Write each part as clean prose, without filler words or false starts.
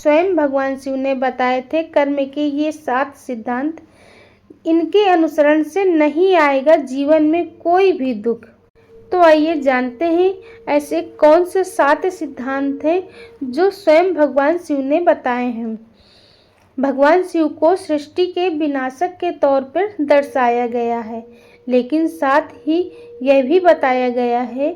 स्वयं भगवान शिव ने बताए थे कर्म के ये 7 सिद्धांत। इनके अनुसरण से नहीं आएगा जीवन में कोई भी दुख। तो आइए जानते हैं ऐसे कौन से 7 सिद्धांत हैं जो स्वयं भगवान शिव ने बताए हैं। भगवान शिव को सृष्टि के विनाशक के तौर पर दर्शाया गया है, लेकिन साथ ही यह भी बताया गया है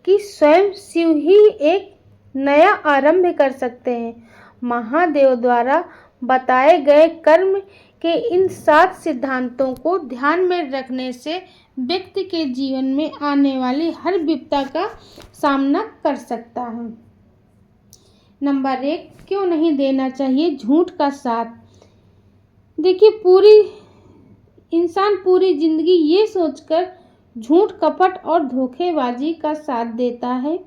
कि स्वयं शिव ही एक नया आरंभ कर सकते हैं। महादेव द्वारा बताए गए कर्म के इन 7 सिद्धांतों को ध्यान में रखने से व्यक्ति के जीवन में आने वाली हर विपदा का सामना कर सकता है। नंबर 1, क्यों नहीं देना चाहिए झूठ का साथ। देखिए, इंसान पूरी जिंदगी ये सोचकर झूठ, कपट और धोखेबाजी का साथ देता है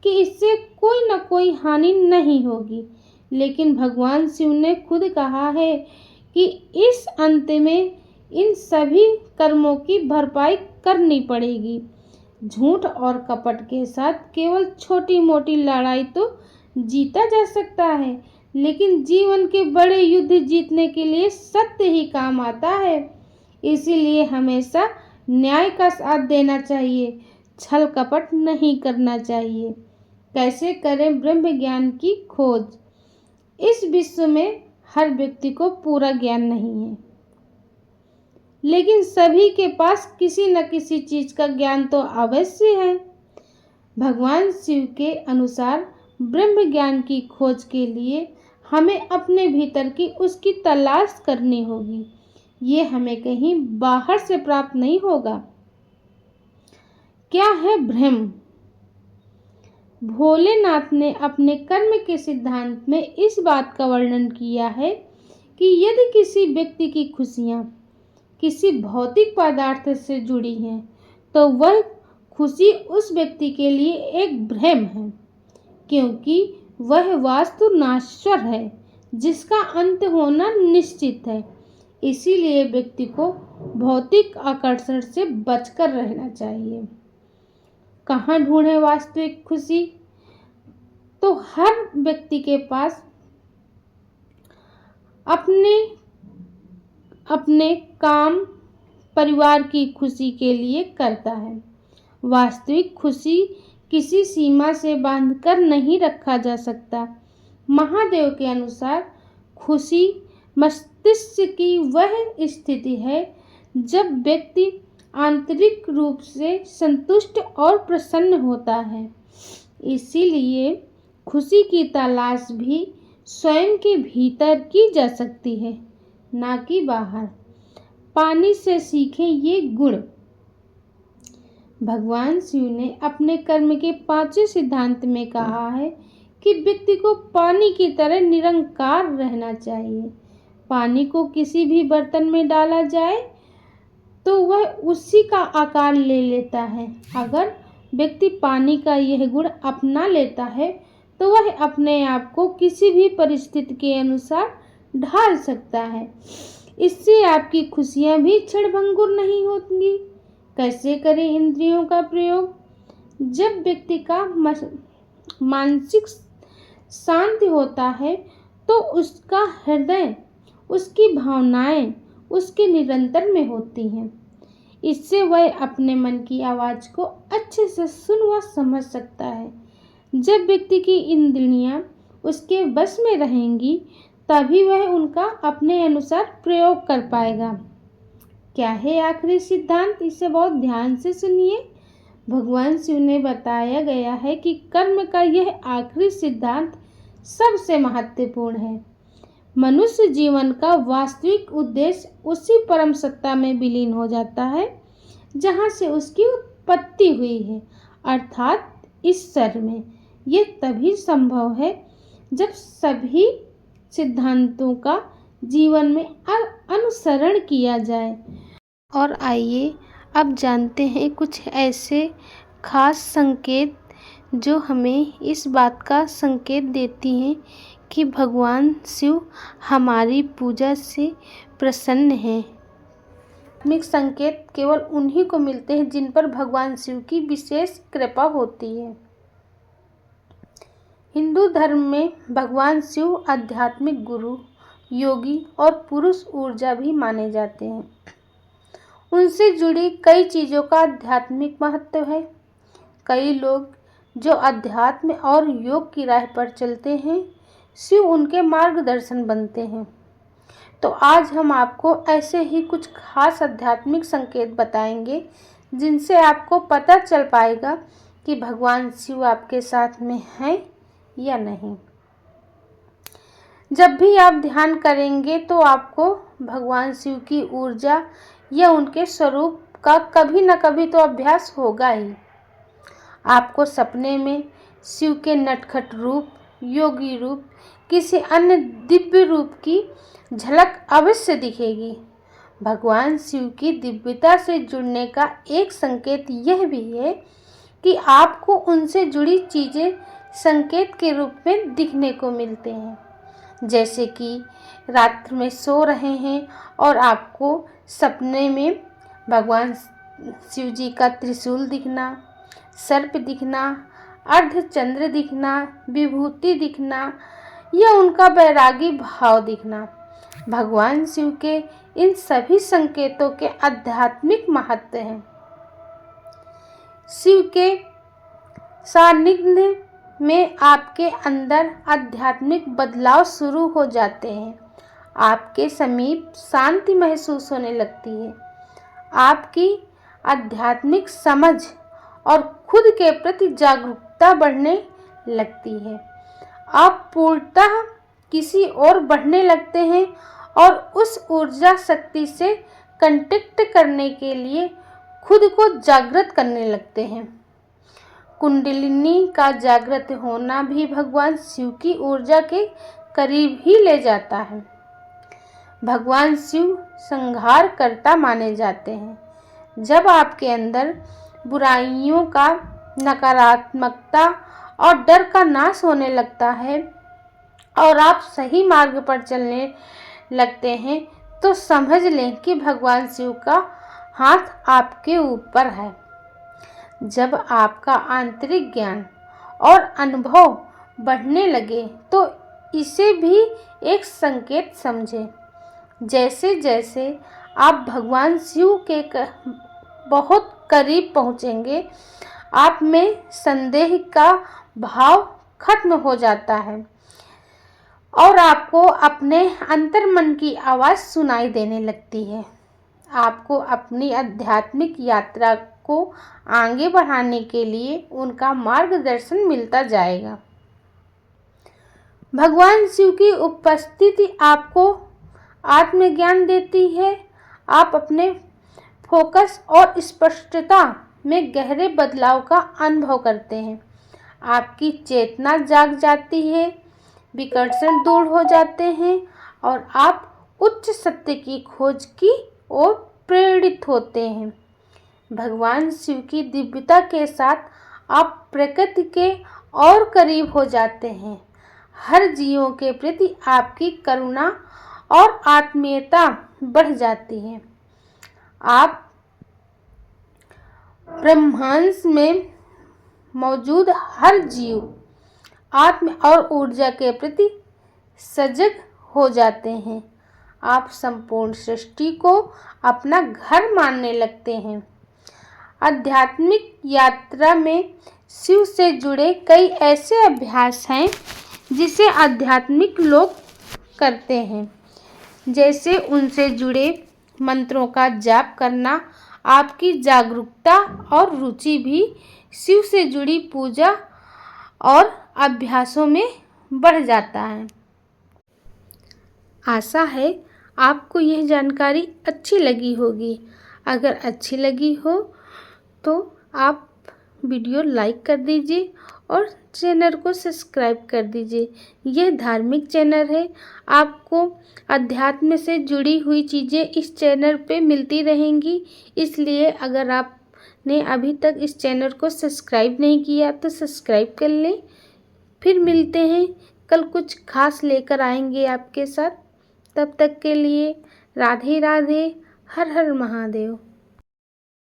कि इससे कोई न कोई हानि नहीं होगी, लेकिन भगवान शिव ने खुद कहा है कि इस अंत में इन सभी कर्मों की भरपाई करनी पड़ेगी। झूठ और कपट के साथ केवल छोटी मोटी लड़ाई तो जीता जा सकता है, लेकिन जीवन के बड़े युद्ध जीतने के लिए सत्य ही काम आता है। इसीलिए हमेशा न्याय का साथ देना चाहिए, छल कपट नहीं करना चाहिए। कैसे करें ब्रह्म ज्ञान की खोज। इस विश्व में हर व्यक्ति को पूरा ज्ञान नहीं है, लेकिन सभी के पास किसी न किसी चीज का ज्ञान तो अवश्य है। भगवान शिव के अनुसार ब्रह्म ज्ञान की खोज के लिए हमें अपने भीतर की उसकी तलाश करनी होगी। ये हमें कहीं बाहर से प्राप्त नहीं होगा। क्या है ब्रह्म? भोलेनाथ ने अपने कर्म के सिद्धांत में इस बात का वर्णन किया है कि यदि किसी व्यक्ति की खुशियाँ किसी भौतिक पदार्थ से जुड़ी हैं, तो वह खुशी उस व्यक्ति के लिए एक भ्रम है, क्योंकि वह वास्तु नाश्वर है जिसका अंत होना निश्चित है। इसीलिए व्यक्ति को भौतिक आकर्षण से बचकर रहना चाहिए। कहाँ ढूंढे वास्तविक खुशी? तो हर व्यक्ति के पास अपने काम, परिवार की खुशी के लिए करता है। वास्तविक खुशी किसी सीमा से बांधकर नहीं रखा जा सकता। महादेव के अनुसार खुशी मस्तिष्क की वह स्थिति है जब व्यक्ति आंतरिक रूप से संतुष्ट और प्रसन्न होता है। इसीलिए खुशी की तलाश भी स्वयं के भीतर की जा सकती है, ना कि बाहर। पानी से सीखें ये गुण। भगवान शिव ने अपने कर्म के 5वें सिद्धांत में कहा है कि व्यक्ति को पानी की तरह निरंकार रहना चाहिए। पानी को किसी भी बर्तन में डाला जाए तो वह उसी का आकार ले लेता है। अगर व्यक्ति पानी का यह गुण अपना लेता है तो वह अपने आप को किसी भी परिस्थिति के अनुसार ढाल सकता है। इससे आपकी खुशियां भी क्षणभंगुर नहीं होंगी। कैसे करें इंद्रियों का प्रयोग? जब व्यक्ति का मानसिक शांति होता है तो उसका हृदय, उसकी भावनाएं उसके निरंतर में होती हैं। इससे वह अपने मन की आवाज को अच्छे से सुन व समझ सकता है। जब व्यक्ति की इंद्रियां उसके वश में रहेंगी, तभी वह उनका अपने अनुसार प्रयोग कर पाएगा। क्या है आखिरी सिद्धांत? इसे बहुत ध्यान से सुनिए। भगवान शिव ने बताया गया है कि कर्म का यह आखिरी सिद्धांत सबसे महत्वपूर्ण है। मनुष्य जीवन का वास्तविक उद्देश्य उसी परम सत्ता में विलीन हो जाता है जहाँ से उसकी उत्पत्ति हुई है, अर्थात ईश्वर में। यह तभी संभव है जब सभी सिद्धांतों का जीवन में अनुसरण किया जाए। और आइए अब जानते हैं कुछ ऐसे खास संकेत जो हमें इस बात का संकेत देती हैं कि भगवान शिव हमारी पूजा से प्रसन्न हैं। धार्मिक संकेत केवल उन्हीं को मिलते हैं जिन पर भगवान शिव की विशेष कृपा होती है। हिंदू धर्म में भगवान शिव आध्यात्मिक गुरु, योगी और पुरुष ऊर्जा भी माने जाते हैं। उनसे जुड़ी कई चीज़ों का आध्यात्मिक महत्व है। कई लोग जो अध्यात्म और योग की राह पर चलते हैं, शिव उनके मार्गदर्शन बनते हैं। तो आज हम आपको ऐसे ही कुछ खास आध्यात्मिक संकेत बताएंगे जिनसे आपको पता चल पाएगा कि भगवान शिव आपके साथ में हैं या नहीं। जब भी आप ध्यान करेंगे तो आपको भगवान शिव की ऊर्जा या उनके स्वरूप का कभी न कभी तो अभ्यास होगा ही। आपको सपने में शिव के नटखट रूप, योगी रूप, किसी अन्य दिव्य रूप की झलक अवश्य दिखेगी। भगवान शिव की दिव्यता से जुड़ने का एक संकेत यह भी है कि आपको उनसे जुड़ी चीज़ें संकेत के रूप में दिखने को मिलते हैं, जैसे कि रात में सो रहे हैं और आपको सपने में भगवान शिव जी का त्रिशूल दिखना, सर्प दिखना, अर्धचंद्र दिखना, विभूति दिखना या उनका बैरागी भाव दिखना। भगवान शिव के इन सभी संकेतों के आध्यात्मिक महत्व हैं। शिव के सानिध्य में आपके अंदर आध्यात्मिक बदलाव शुरू हो जाते हैं। आपके समीप शांति महसूस होने लगती है। आपकी आध्यात्मिक समझ और खुद के प्रति जागरूकता बढ़ने लगती है। आप पूर्णतः किसी और बढ़ने लगते हैं और उस ऊर्जा शक्ति से कनेक्ट करने के लिए खुद को जागृत करने लगते हैं। कुंडलिनी का जागृत होना भी भगवान शिव की ऊर्जा के करीब ही ले जाता है। भगवान शिव संहारकर्ता माने जाते हैं। जब आपके अंदर बुराइयों का, नकारात्मकता और डर का नाश होने लगता है और आप सही मार्ग पर चलने लगते हैं, तो समझ लें कि भगवान शिव का हाथ आपके ऊपर है। जब आपका आंतरिक ज्ञान और अनुभव बढ़ने लगे तो इसे भी एक संकेत समझें। जैसे जैसे आप भगवान शिव के बहुत करीब पहुँचेंगे, आप में संदेह का भाव खत्म हो जाता है और आपको अपने अंतर्मन की आवाज़ सुनाई देने लगती है। आपको अपनी आध्यात्मिक यात्रा को आगे बढ़ाने के लिए उनका मार्गदर्शन मिलता जाएगा। भगवान शिव की उपस्थिति आपको आत्मज्ञान देती है। आप अपने फोकस और स्पष्टता में गहरे बदलाव का अनुभव करते हैं। आपकी चेतना जाग जाती है, विकर्षण दूर हो जाते हैं और आप उच्च सत्य की खोज की ओर प्रेरित होते हैं। भगवान शिव की दिव्यता के साथ आप प्रकृति के और करीब हो जाते हैं। हर जीवों के प्रति आपकी करुणा और आत्मीयता बढ़ जाती है। आप ब्रह्मांड में मौजूद हर जीव, आत्म और ऊर्जा के प्रति सजग हो जाते हैं। आप संपूर्ण सृष्टि को अपना घर मानने लगते हैं। आध्यात्मिक यात्रा में शिव से जुड़े कई ऐसे अभ्यास हैं जिसे आध्यात्मिक लोग करते हैं, जैसे उनसे जुड़े मंत्रों का जाप करना। आपकी जागरूकता और रुचि भी शिव से जुड़ी पूजा और अभ्यासों में बढ़ जाता है। आशा है आपको यह जानकारी अच्छी लगी होगी। अगर अच्छी लगी हो तो आप वीडियो लाइक कर दीजिए और चैनल को सब्सक्राइब कर दीजिए। यह धार्मिक चैनल है। आपको अध्यात्म से जुड़ी हुई चीज़ें इस चैनल पे मिलती रहेंगी। इसलिए अगर आपने अभी तक इस चैनल को सब्सक्राइब नहीं किया तो सब्सक्राइब कर लें। फिर मिलते हैं, कल कुछ खास लेकर आएंगे आपके साथ। तब तक के लिए राधे राधे, हर हर महादेव।